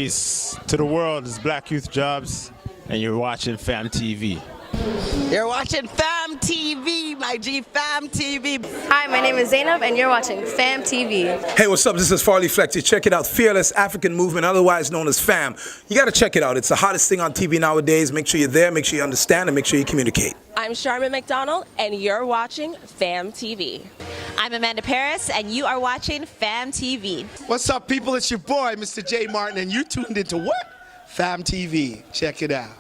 Peace to the world. It's Black Youth Jobs, and you're watching Fam TV. You're watching Fam TV, my G, Fam TV. Hi, my name is Zainab, and you're watching Fam TV. Hey, what's up? This is Farley Flex. Check it out. Fearless African Movement, otherwise known as FAM. You got to check it out. It's the hottest thing on TV nowadays. Make sure you're there, make sure you understand, and make sure you communicate. I'm Charmin McDonald, and you're watching Fam TV. I'm Amanda Paris, and you are watching Fam TV. What's up, people? It's your boy, Mr. J. Martin, and you tuned into what? Fam TV. Check it out.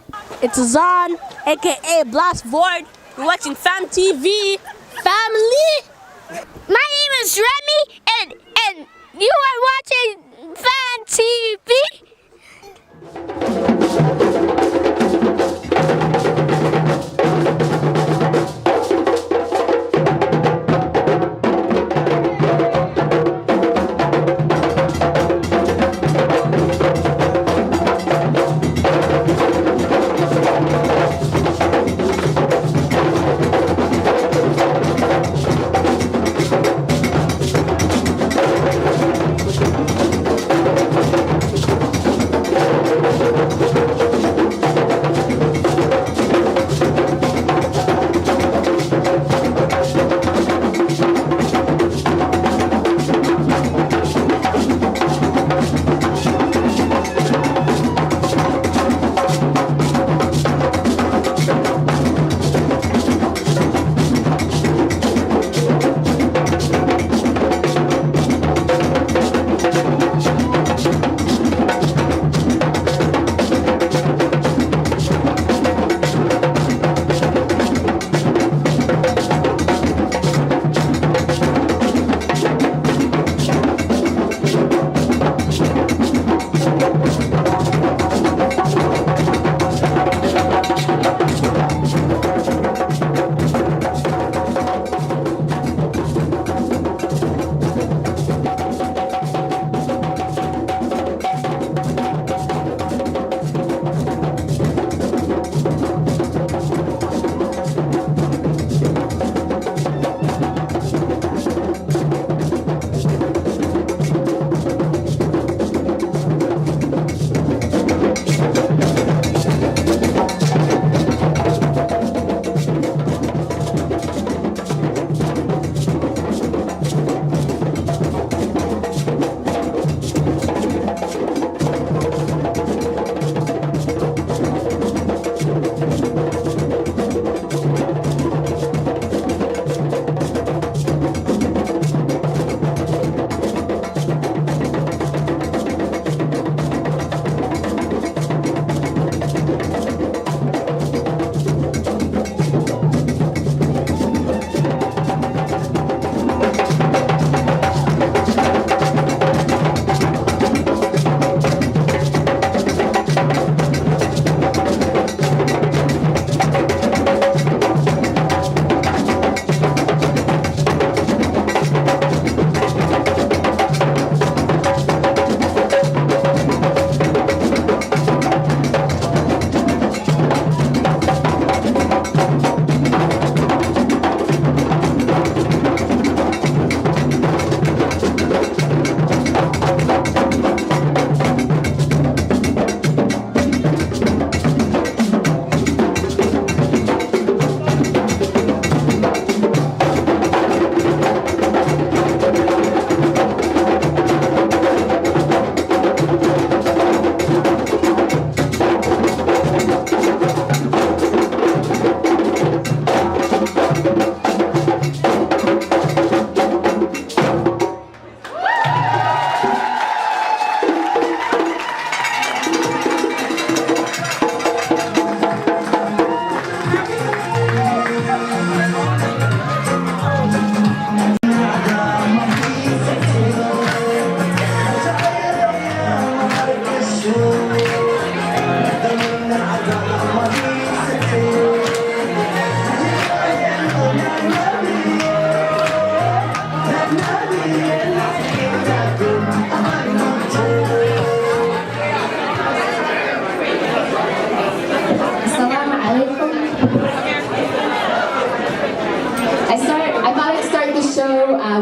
It's Azan, aka Blast Void. You're watching Fam TV. Family. My name is Remy, and you are watching Fam TV.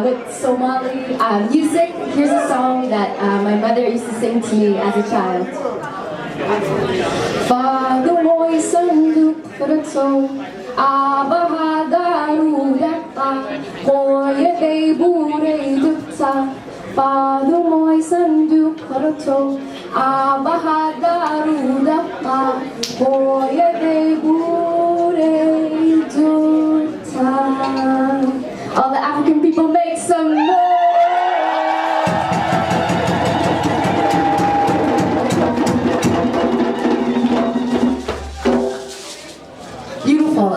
with Somali music. Here's a song that my mother used to to sing to me as a child. Father mo'y sanduk karato, abahadaru yakta, koye de bure dukta. Father mo'y sanduk karato, abahadaru yakta, koye de bure dukta. All the African people make some noise. Beautiful.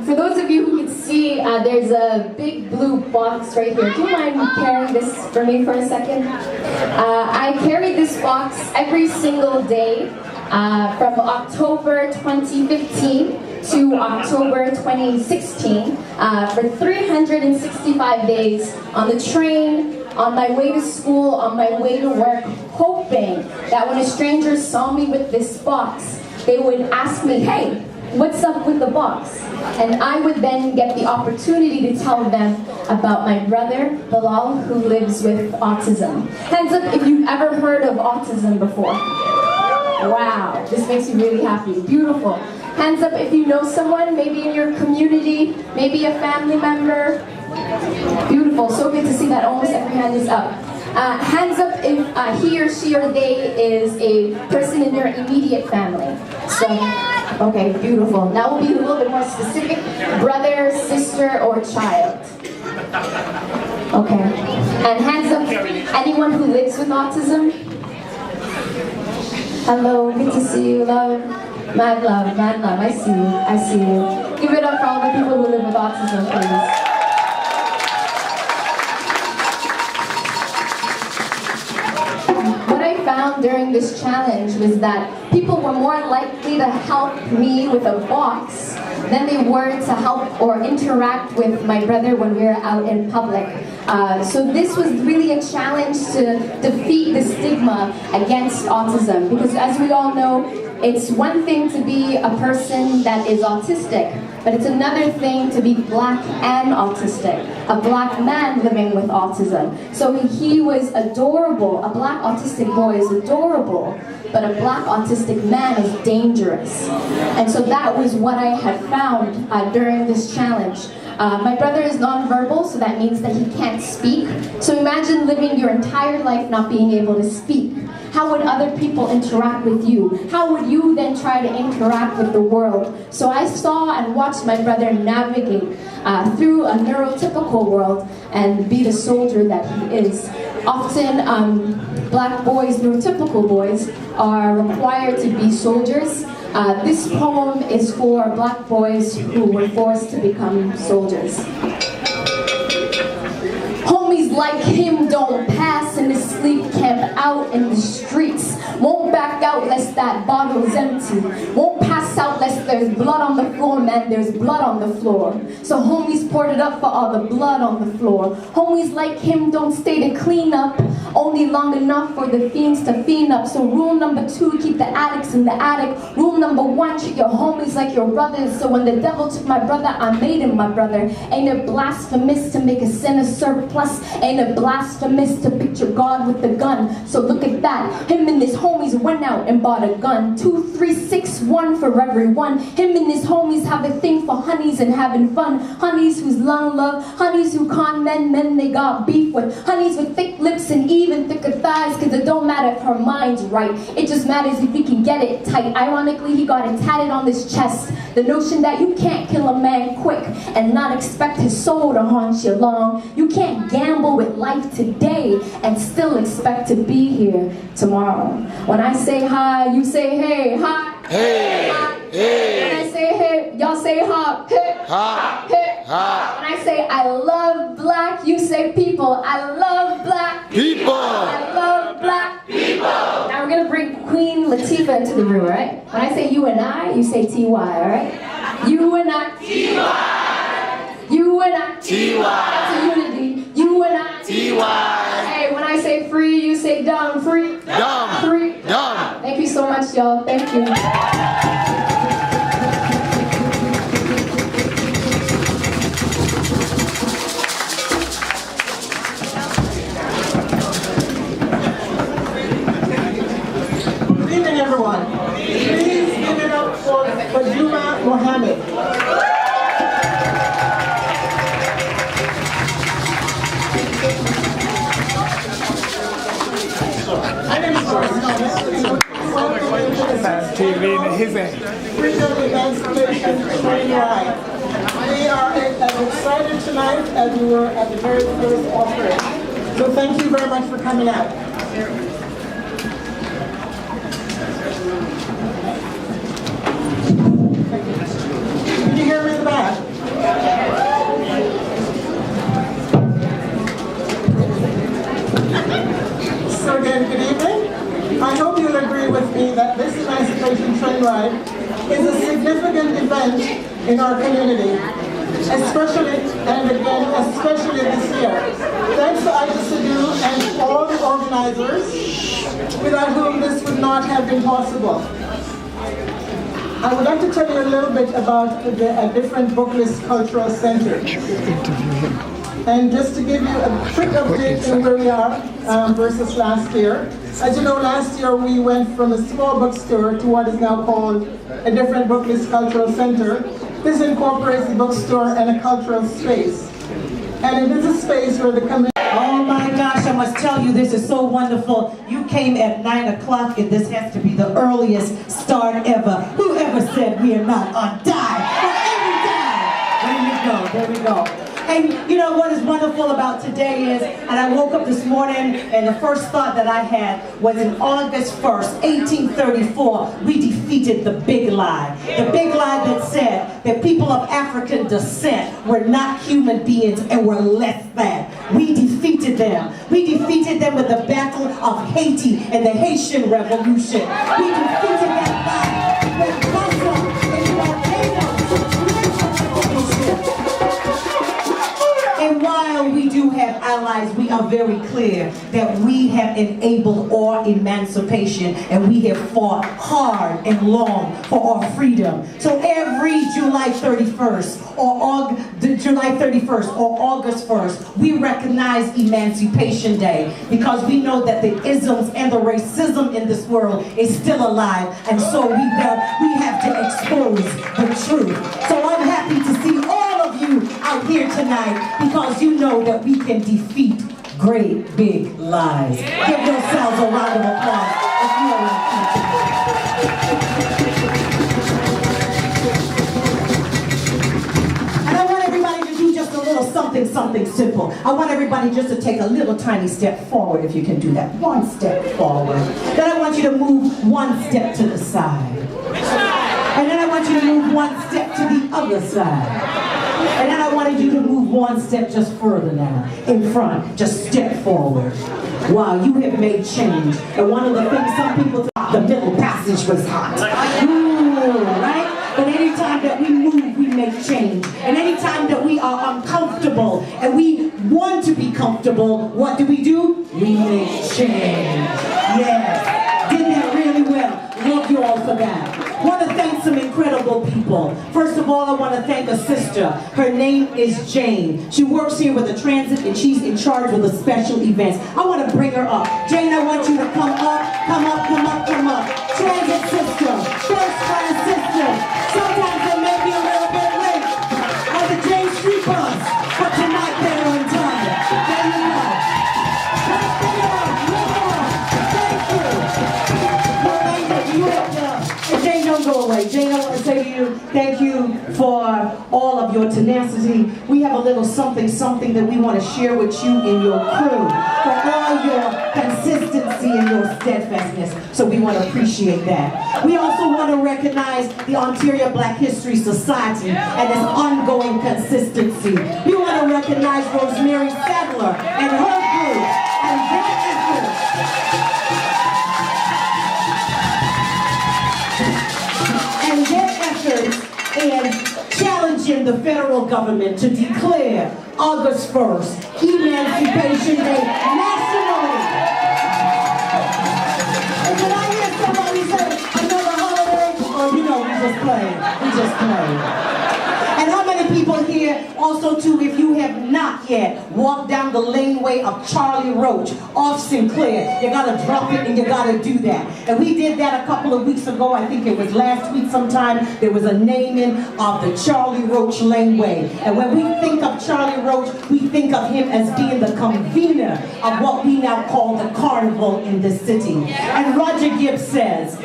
For those of you who can see, there's a big blue box right here. Do you mind carrying this for me for a second? I carried this box every single day from October 2015 to October 2016 for 365 days on the train, on my way to school, on my way to work, hoping that when a stranger saw me with this box, they would ask me, hey, what's up with the box? And I would then get the opportunity to tell them about my brother, Bilal, who lives with autism. Hands up if you've ever heard of autism before. Wow, this makes you really happy. Beautiful. Hands up if you know someone, maybe in your community, maybe a family member. Beautiful, so good to see that almost every hand is up. Hands up if he or she or they is a person in your immediate family. So, okay, beautiful. Now we'll be a little bit more specific. Brother, sister, or child. Okay. And hands up anyone who lives with autism. Hello, good to see you, love. Mad love, I see you, I see you. Give it up for all the people who live with autism, please. What I found during this challenge was that people were more likely to help me with a box than they were to help or interact with my brother when we were out in public. So this was really a challenge to defeat the stigma against autism, because as we all know, it's one thing to be a person that is autistic, but it's another thing to be black and autistic, a black man living with autism. So he was adorable, a black autistic boy is adorable, but a black autistic man is dangerous. And so that was what I had found during this challenge. My brother is nonverbal, so that means that he can't speak. So imagine living your entire life not being able to speak. How would other people interact with you? How would you then try to interact with the world? So I saw and watched my brother navigate through a neurotypical world and be the soldier that he is. Often, black boys, neurotypical boys, are required to be soldiers. This poem is for black boys who were forced to become soldiers. Homies like him don't pass in the sleep camp out in the streets. Won't back out lest that bottle's empty. Won't pass out lest there's blood on the floor, man, there's blood on the floor. So homies poured it up for all the blood on the floor. Homies like him don't stay to clean up, only long enough for the fiends to fiend up. So rule number 2, keep the addicts in the attic. Rule number 1, treat your homies like your brothers. So when the devil took my brother, I made him my brother. Ain't it blasphemous to make a sinner surplus? Ain't it blasphemous to picture God with the gun? So look at that, him and his homies went out and bought a gun. 2, 3, 6, 1 for everyone. Him and his homies have a thing for honeys and having fun. Honeys whose long love, honeys who con men they got beef with. Honeys with thick lips and even thicker thighs, cause it don't matter if her mind's right. It just matters if he can get it tight. Ironically, he got it tatted on his chest. The notion that you can't kill a man quick and not expect his soul to haunt you long. You can't gamble with life today and still expect to be here tomorrow. When I say hi, you say hey, hi. Hey, hi. hey. When I say hey, y'all say ha, hey, Ha, hey. ha. When I say I love black, you say people. I love black People. I love black people. Now we're gonna bring Queen Latifah into the room, right? When I say you and I, you say TY, alright? You and I, TY. You and I, TY. That's a unity. You and I, TY. Hey, when I say free, you say dumb. Free, Dumb. free, Dumb. Thank you so much, y'all. Thank you. Mohammed. TV in his end. Freedom Emancipation Train Ride. We are as excited tonight as we were at the very first offering. So thank you very much for coming out. Can you hear me in the back? So again, good evening. I hope you'll agree with me that this Emancipation Train Ride is a significant event in our community, especially this year. Thanks to ISADU and all the organizers, without whom this would not have been possible. I would like to tell you a little bit about the different Booklist Cultural Centers. And just to give you a quick update on where we are versus last year. As you know, last year we went from a small bookstore to what is now called a different Booklist Cultural Center. This incorporates a bookstore and a cultural space. And it is a space where the community... Oh my gosh, I must tell you, this is so wonderful. You came at 9 o'clock and this has to be the earliest start ever. Whoever said we are not on time? There we go. And you know what is wonderful about today is, and I woke up this morning and the first thought that I had was in August 1st, 1834, we defeated the big lie. The big lie that said that people of African descent were not human beings and were less than. We defeated them. We defeated them with the Battle of Haiti and the Haitian Revolution. We defeated that lie with Muslim and volcanoes. And while we do have allies, we are very clear that we have enabled our emancipation and we have fought hard and long for our freedom. So every July 31st or August 1st, we recognize Emancipation Day because we know that the isms and the racism in this world is still alive, and so we have to expose the truth. So I'm happy to see all of you out here tonight because you know that we can defeat great big lies. Give yourselves a round of applause if you are in And I want everybody to do just a little something simple. I want everybody just to take a little tiny step forward if you can do that. One step forward. Then I want you to move one step to the side. And then I want you to move one step to the other side. And then I wanted you to move one step just further now, in front, just step forward. Wow, you have made change. And one of the things some people thought, the middle passage was hot. Ooh, right? But anytime that we move, we make change. And anytime that we are uncomfortable and we want to be comfortable, what do? We make change. Yes, did that really well. Love you all for that. I want to thank some incredible people. First of all, I want to thank a sister. Her name is Jane. She works here with the transit and she's in charge with the special events. I want to bring her up. Jane, I want you to come up, come up, come up, come up. Transit sister, first class sister. Sometimes they may be a little bit late on the Jane Street bus, but tonight they're on time. There you go. Let's bring her up. Thank you. Jane, don't go away. Jane, I want to say to you, thank you for all of your tenacity. We have a little something that we want to share with you and your crew for all your consistency and your steadfastness. So we want to appreciate that. We also want to recognize the Ontario Black History Society and its ongoing consistency. We want to recognize Rosemary Sadler and her group and their efforts. And challenging the federal government to declare August 1st Emancipation Day nationally. And when I hear somebody say another holiday, oh, you know, we just play. And how many people here yet, also too, if you have not yet walked down the laneway of Charlie Roach off Sinclair, you gotta drop it and you gotta do that. And we did that a couple of weeks ago. I think it was last week sometime. There was a naming of the Charlie Roach laneway. And when we think of Charlie Roach, we think of him as being the convener of what we now call the carnival in this city. And Roger Gibbs says,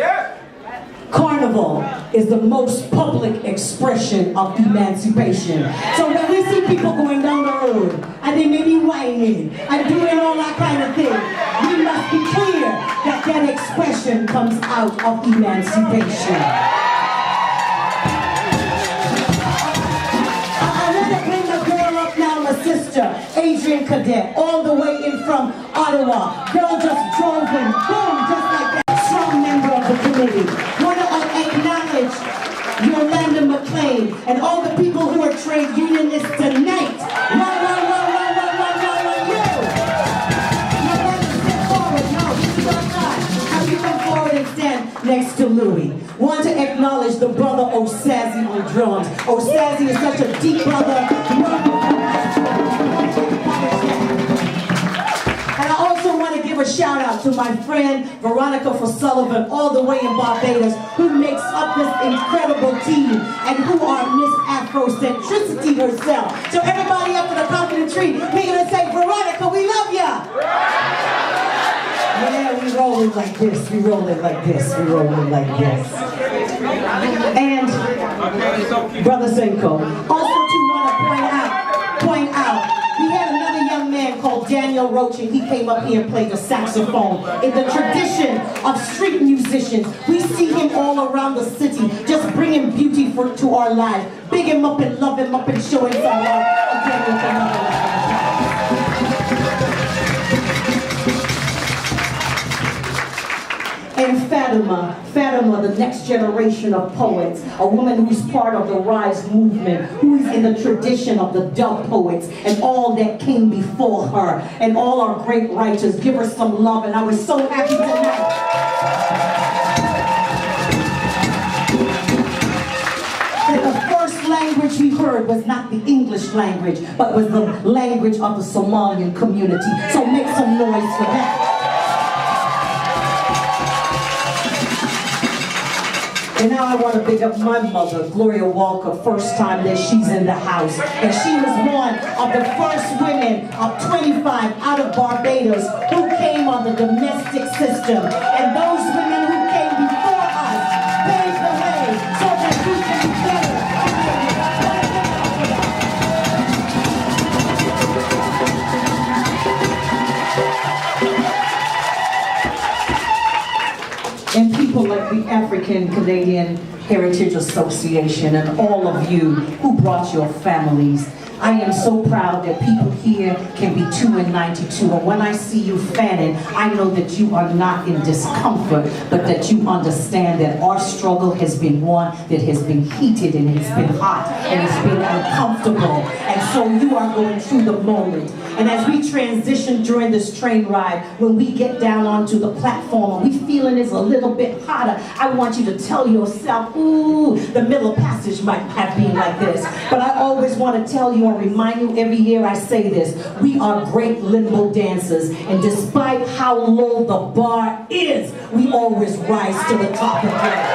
Carnival is the most public expression of emancipation. So when we see people going down the road and they may be whining and doing all that kind of thing, we must be clear that that expression comes out of emancipation. I want to bring the girl up now, my sister, Adrian Cadet, all the way in from Ottawa. Girl just drove in, boom, just like that. Strong member of the committee. Acknowledge Yolanda McLean and all the people who are trade unionists tonight. Next to Louis. Want to acknowledge the brother Osazi on drums. Osazi is such a deep brother. And I also want to give a shout out to my friend Veronica Sullivan, all the way in Barbados, who makes up this incredible team and who are Miss Afrocentricity herself. So everybody up to the top of the tree, we're going to say, Veronica, we love ya! Yeah, we roll it like this, we roll it like this, we roll it like this. And Brother Senko, also too want to point out, we had another young man called Daniel Roach, and he came up here and played the saxophone. In the tradition of street musicians, we see him all around the city, just bringing beauty to our lives. Big him up and love him up and show him some love. Again with another And Fatima, the next generation of poets, a woman who's part of the Rise movement, who is in the tradition of the dub poets and all that came before her, and all our great writers. Give her some love, and I was so happy tonight. And the first language we heard was not the English language, but was the language of the Somalian community. So make some noise for that. And now I want to big up my mother, Gloria Walker, first time that she's in the house. And she was one of the first women of 25 out of Barbados who came on the domestic system. And those women who came before us paved the way so that we can be better. And people like the African Canadian Heritage Association and all of you who brought your families. I am so proud that people here can be 2 and 92. And when I see you fanning, I know that you are not in discomfort, but that you understand that our struggle has been one that has been heated and it's been hot and it's been uncomfortable. And so you are going through the moment. And as we transition during this train ride, when we get down onto the platform and we feeling it's a little bit hotter, I want you to tell yourself, ooh, the middle passage might have been like this. But I always want to tell you and remind you every year I say this, we are great limbo dancers. And despite how low the bar is, we always rise to the top again.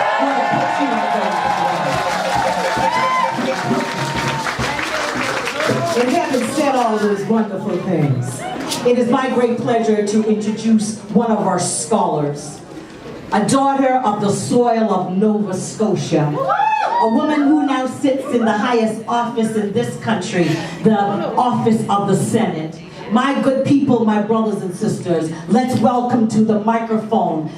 And having said all those wonderful things, it is my great pleasure to introduce one of our scholars, a daughter of the soil of Nova Scotia, a woman who now sits in the highest office in this country, the office of the Senate. My good people, my brothers and sisters, let's welcome to the microphone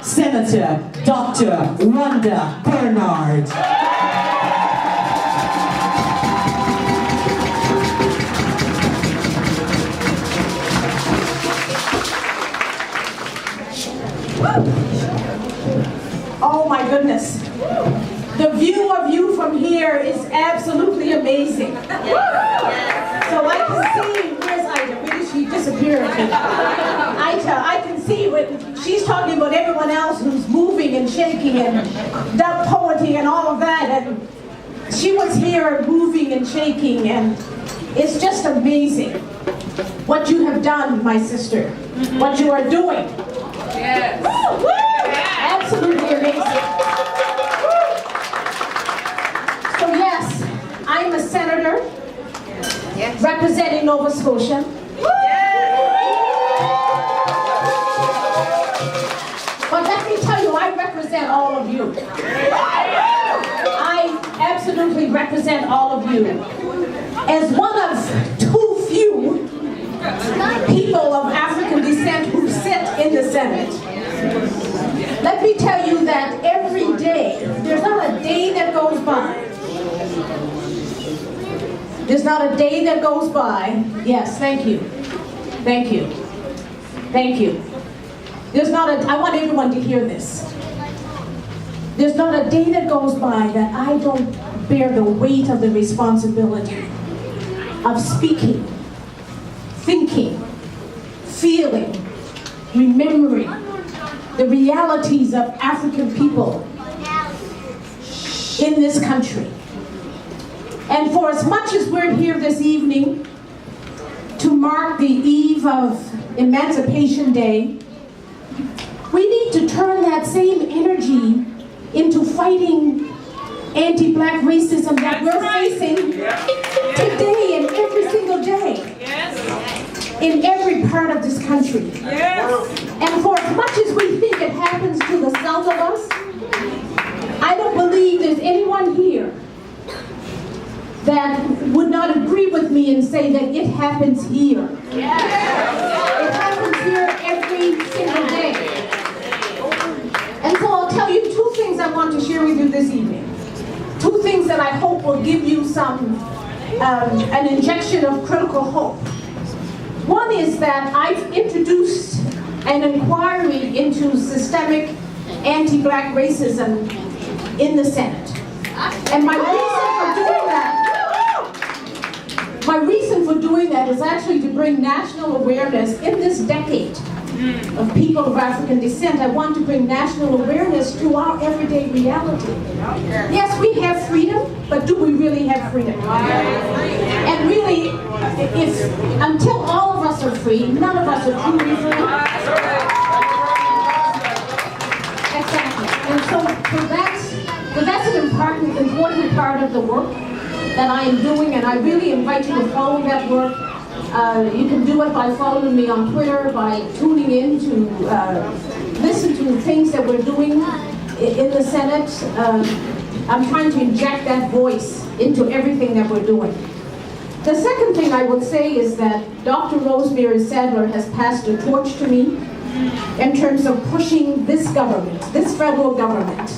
Senator Dr. Rhonda Bernard. Oh my goodness. The view of you from here is absolutely amazing. So I can see, where's Ida? Where did she disappear? Ida, I can see when she's talking about everyone else who's moving and shaking and dub poetry and all of that. And She was here moving and shaking, and it's just amazing what you have done, my sister, what you are doing. Yes. Woo, woo. Absolutely amazing. So yes, I'm a senator representing Nova Scotia. But let me tell you, I represent all of you. I absolutely represent all of you. As one of too few people of African descent who sit in the Senate, let me tell you that every day, there's not a day that goes by. There's not a day that goes by. Yes, thank you. Thank you. Thank you. There's not a, I want everyone to hear this. There's not a day that goes by that I don't bear the weight of the responsibility of speaking, thinking, feeling, remembering the realities of African people in this country. And for as much as we're here this evening to mark the eve of Emancipation Day, we need to turn that same energy into fighting anti-black racism that we're facing today and every single day in every part of this country. And for as much as we think it happens to the south of us, I don't believe there's anyone here that would not agree with me and say that it happens here. It happens here every single day. And so I'll tell you two things I want to share with you this evening. Two things that I hope will give you an injection of critical hope. One is that I've introduced an inquiry into systemic anti-black racism in the Senate. And my reason for doing that is actually to bring national awareness in this decade of people of African descent. I want to bring national awareness to our everyday reality. Yes, we have freedom, but do we really have freedom? And really, until all of us are free, none of us are truly free. Exactly. And so that's an important part of the work that I am doing, and I really invite you to follow that work. You can do it by following me on Twitter, by tuning in to listen to things that we're doing in the Senate. I'm trying to inject that voice into everything that we're doing. The second thing I would say is that Dr. Rosemary Sadler has passed a torch to me in terms of pushing this government, this federal government,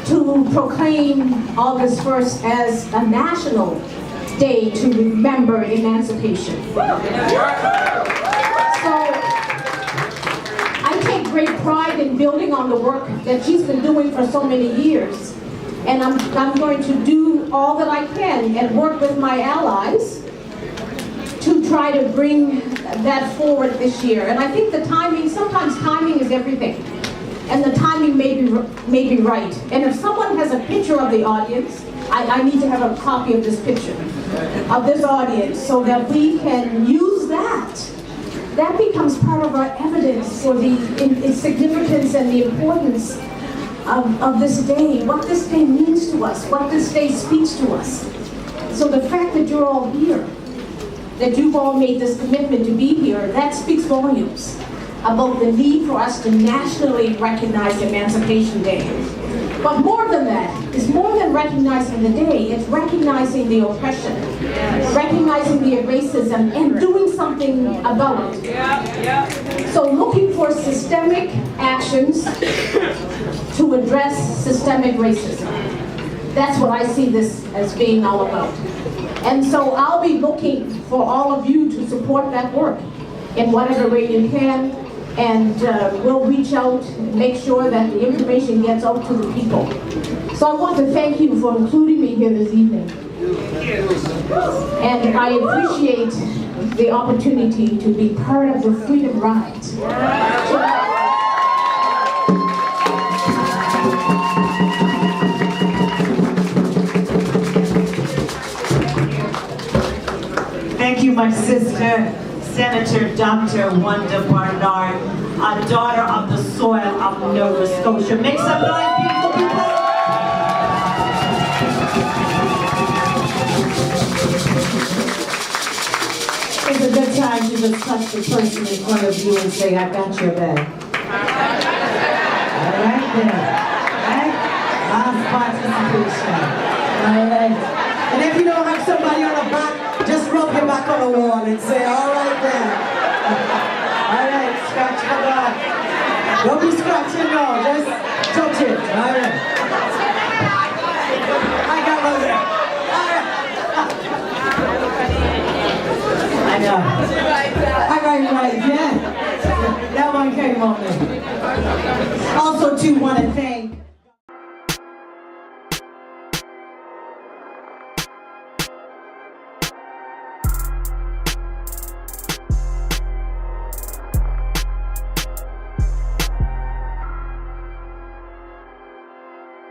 to proclaim August 1st as a national day to remember emancipation. So I take great pride in building on the work that she's been doing for so many years. And I'm going to do all that I can and work with my allies to try to bring that forward this year. And I think the timing, sometimes timing is everything. And the timing may be right. And if someone has a picture of the audience, I need to have a copy of this picture, of this audience, so that we can use that. That becomes part of our evidence for the significance and the importance of this day, what this day means to us, what this day speaks to us. So the fact that you're all here, that you've all made this commitment to be here, that speaks volumes about the need for us to nationally recognize Emancipation Day. But more than that, it's more than recognizing the day, it's recognizing the oppression, recognizing the racism, and doing something about it. So looking for systemic actions to address systemic racism. That's what I see this as being all about. And so I'll be looking for all of you to support that work in whatever way you can. And we'll reach out and make sure that the information gets out to the people. So I want to thank you for including me here this evening. And I appreciate the opportunity to be part of the Freedom Ride. my sister, Senator Dr. Wanda Barnard, a daughter of the soil of Nova Scotia. Make some noise, beautiful people. It's a good time to just touch the person in front of you and say, I got your back. All right then. Right? Last participation. All right. And if you don't have somebody on the back, just rub your back on the wall and say, all right then. All right, scratch your back. Don't be scratching now, just touch it. All right. I got one there. All right. I know. I got it right, yeah. That one came on me. Also, too, want to thank